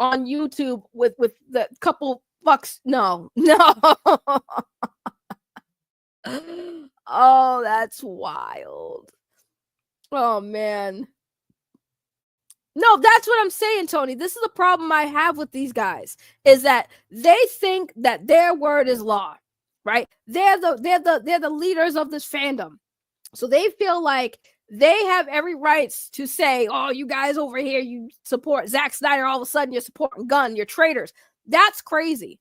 on YouTube with the couple fucks. No. Oh, that's wild. Oh, man. No, that's what I'm saying, Tony. This is the problem I have with these guys, is that they think that their word is law, right? They're the leaders of this fandom. So they feel like they have every right to say, oh, you guys over here, you support Zack Snyder, all of a sudden you're supporting Gunn, you're traitors. That's crazy.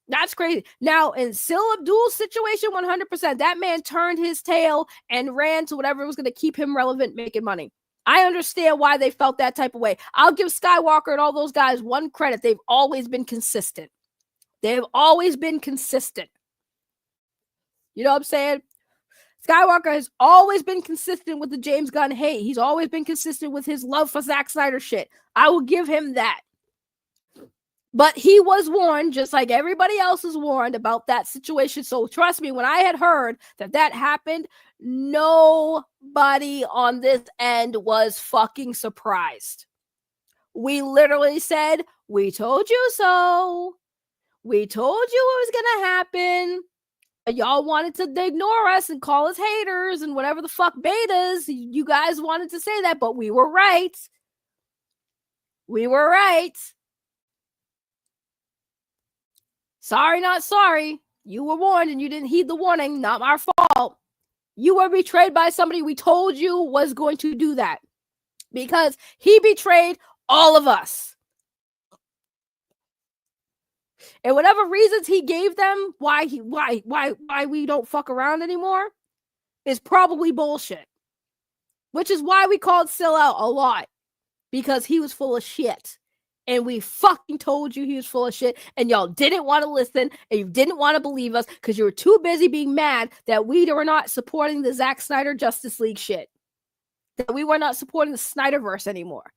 That's crazy. Now, in Sil Abdul's situation, 100%, that man turned his tail and ran to whatever was going to keep him relevant, making money. I understand why they felt that type of way. I'll give Skiiwalker and all those guys one credit. They've always been consistent. They've always been consistent. You know what I'm saying? Skiiwalker has always been consistent with the James Gunn hate. He's always been consistent with his love for Zack Snyder shit. I will give him that. But he was warned, just like everybody else is warned about that situation. So trust me, when I had heard that happened, nobody on this end was fucking surprised. We literally said, we told you so. We told you it was going to happen. Y'all wanted to ignore us and call us haters and whatever the fuck betas. You guys wanted to say that, but we were right. We were right. Sorry, not sorry. You were warned and you didn't heed the warning. Not our fault. You were betrayed by somebody we told you was going to do that. Because he betrayed all of us. And whatever reasons he gave them why we don't fuck around anymore is probably bullshit. Which is why we called Sil out a lot. Because he was full of shit. And we fucking told you he was full of shit, and y'all didn't want to listen, and you didn't want to believe us because you were too busy being mad that we were not supporting the Zack Snyder Justice League shit. That we were not supporting the Snyderverse anymore.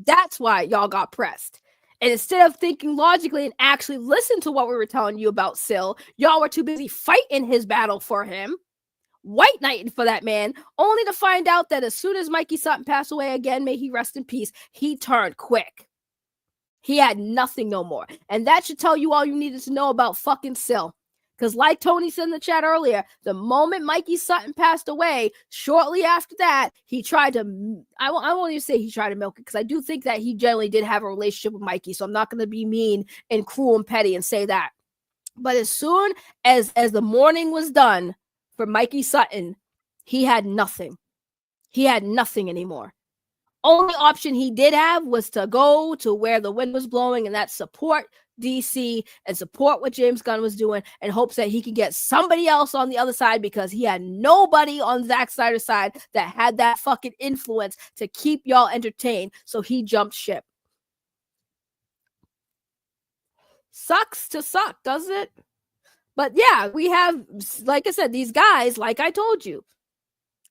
That's why y'all got pressed. And instead of thinking logically and actually listen to what we were telling you about Sil, y'all were too busy fighting his battle for him, white knighting for that man, only to find out that as soon as Mikey Sutton passed away again, may he rest in peace, he turned quick. He had nothing no more. And that should tell you all you needed to know about fucking Sil. Because like Tony said in the chat earlier, the moment Mikey Sutton passed away, shortly after that, he tried to, I won't even say he tried to milk it, because I do think that he generally did have a relationship with Mikey, so I'm not going to be mean and cruel and petty and say that. But as soon as the mourning was done for Mikey Sutton, he had nothing. He had nothing anymore. Only option he did have was to go to where the wind was blowing, and that's support DC and support what James Gunn was doing and hopes that he could get somebody else on the other side, because he had nobody on Zack Snyder's side that had that fucking influence to keep y'all entertained. So he jumped ship. Sucks to suck, doesn't it? But yeah, we have, like I said, these guys, like I told you,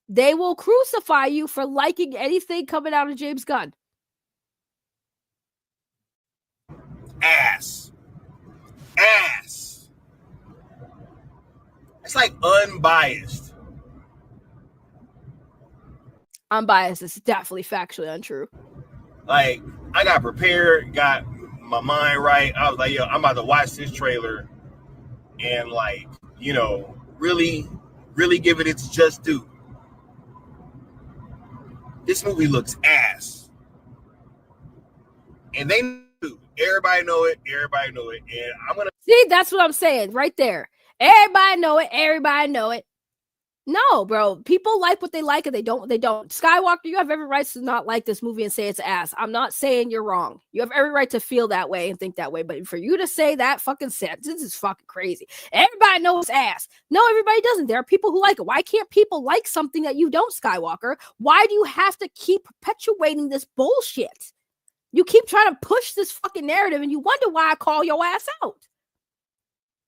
they will crucify you for liking anything coming out of James Gunn. Ass. It's like unbiased. Unbiased is definitely factually untrue. Like, I got prepared, got my mind right. I was like, yo, I'm about to watch this trailer and, like, you know, really, really give it its just due. This movie looks ass. And they do. Everybody know it. And I'm going to... See, that's what I'm saying right there. Everybody know it. No, bro. People like what they like and they don't. Skiiwalker, you have every right to not like this movie and say it's ass. I'm not saying you're wrong. You have every right to feel that way and think that way. But for you to say that fucking sentence is fucking crazy. Everybody knows ass. No, everybody doesn't. There are people who like it. Why can't people like something that you don't, Skiiwalker? Why do you have to keep perpetuating this bullshit? You keep trying to push this fucking narrative and you wonder why I call your ass out.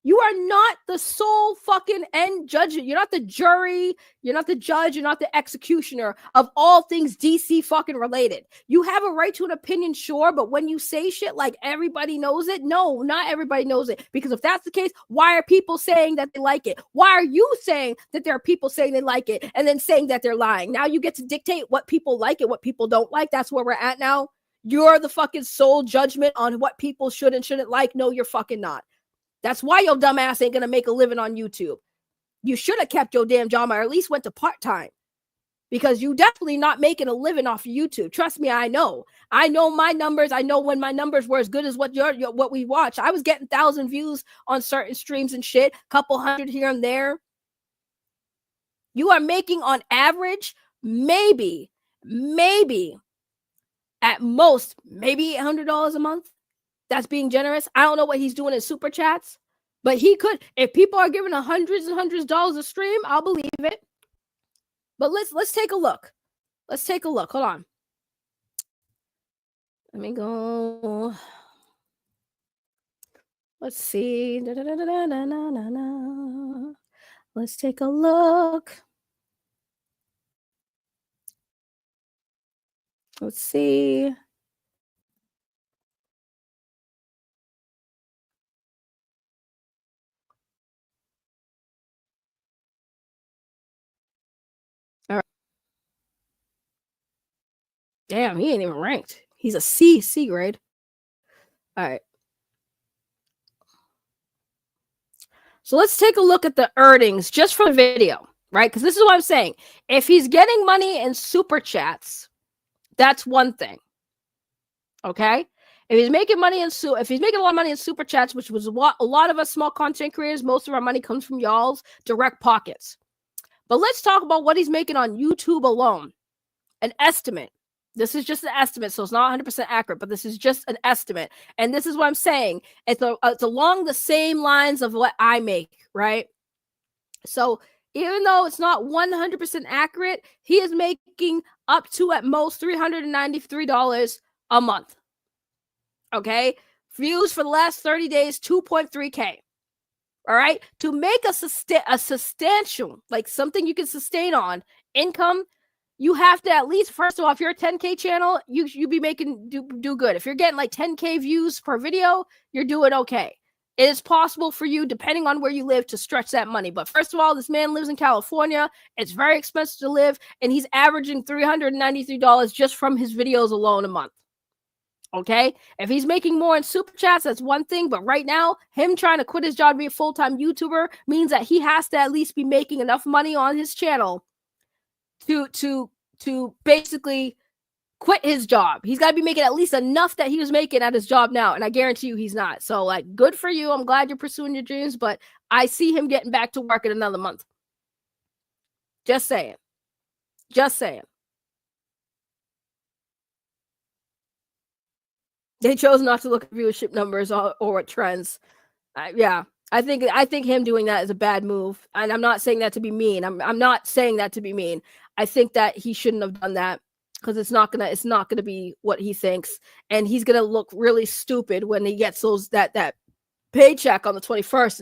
You are not the sole fucking end judge. You're not the jury. You're not the judge. You're not the executioner of all things DC fucking related. You have a right to an opinion, sure, but when you say shit like everybody knows it, no, not everybody knows it. Because if that's the case, why are people saying that they like it? Why are you saying that there are people saying they like it and then saying that they're lying? Now you get to dictate what people like and what people don't like. That's where we're at now. you're the fucking sole judgment on what people should and shouldn't like. No, you're fucking not. That's why your dumb ass ain't gonna make a living on YouTube. You should have kept your damn job, or at least went to part-time, because you definitely not making a living off of YouTube. Trust me, I know my numbers. I know when my numbers were as good as what what we watch. I was getting 1,000 views on certain streams and shit, couple hundred here and there. You are making on average maybe at most maybe $800 a month. That's being generous. I don't know what he's doing in super chats, but he could. If people are giving hundreds and hundreds of dollars a stream, I'll believe it. But let's take a look. Let's take a look. Hold on. Let me go. Let's see. Let's take a look. Let's see. All right. Damn, he ain't even ranked. He's a C grade. All right. So let's take a look at the earnings just for the video, right? Because this is what I'm saying. If he's getting money in super chats, that's one thing. Okay? If he's making money if he's making a lot of money in super chats, which was what a lot of us small content creators, most of our money comes from y'all's direct pockets. But let's talk about what he's making on YouTube alone. An estimate. This is just an estimate, so it's not 100% accurate, but this is just an estimate. And this is what I'm saying. It's along the same lines of what I make, right? So even though it's not 100% accurate, he is making up to at most $393 a month. Okay? Views for the last 30 days, 2.3K. All right? To make a substantial, like something you can sustain on income, you have to at least, first of all, if you're a 10K channel, you be making do good. If you're getting like 10K views per video, you're doing okay. It is possible for you, depending on where you live, to stretch that money. But first of all, this man lives in California. It's very expensive to live, and he's averaging $393 just from his videos alone a month. Okay? If he's making more in super chats, that's one thing. But right now, him trying to quit his job to be a full-time YouTuber means that he has to at least be making enough money on his channel to basically quit his job. He's got to be making at least enough that he was making at his job now, and I guarantee you he's not. So, like, good for you. I'm glad you're pursuing your dreams, but I see him getting back to work in another month. Just saying. Just saying. They chose not to look at viewership numbers or at trends. Yeah. I think him doing that is a bad move, and I'm not saying that to be mean. I'm not saying that to be mean. I think that he shouldn't have done that, because it's not gonna be what he thinks, and he's gonna look really stupid when he gets that paycheck on the 21st.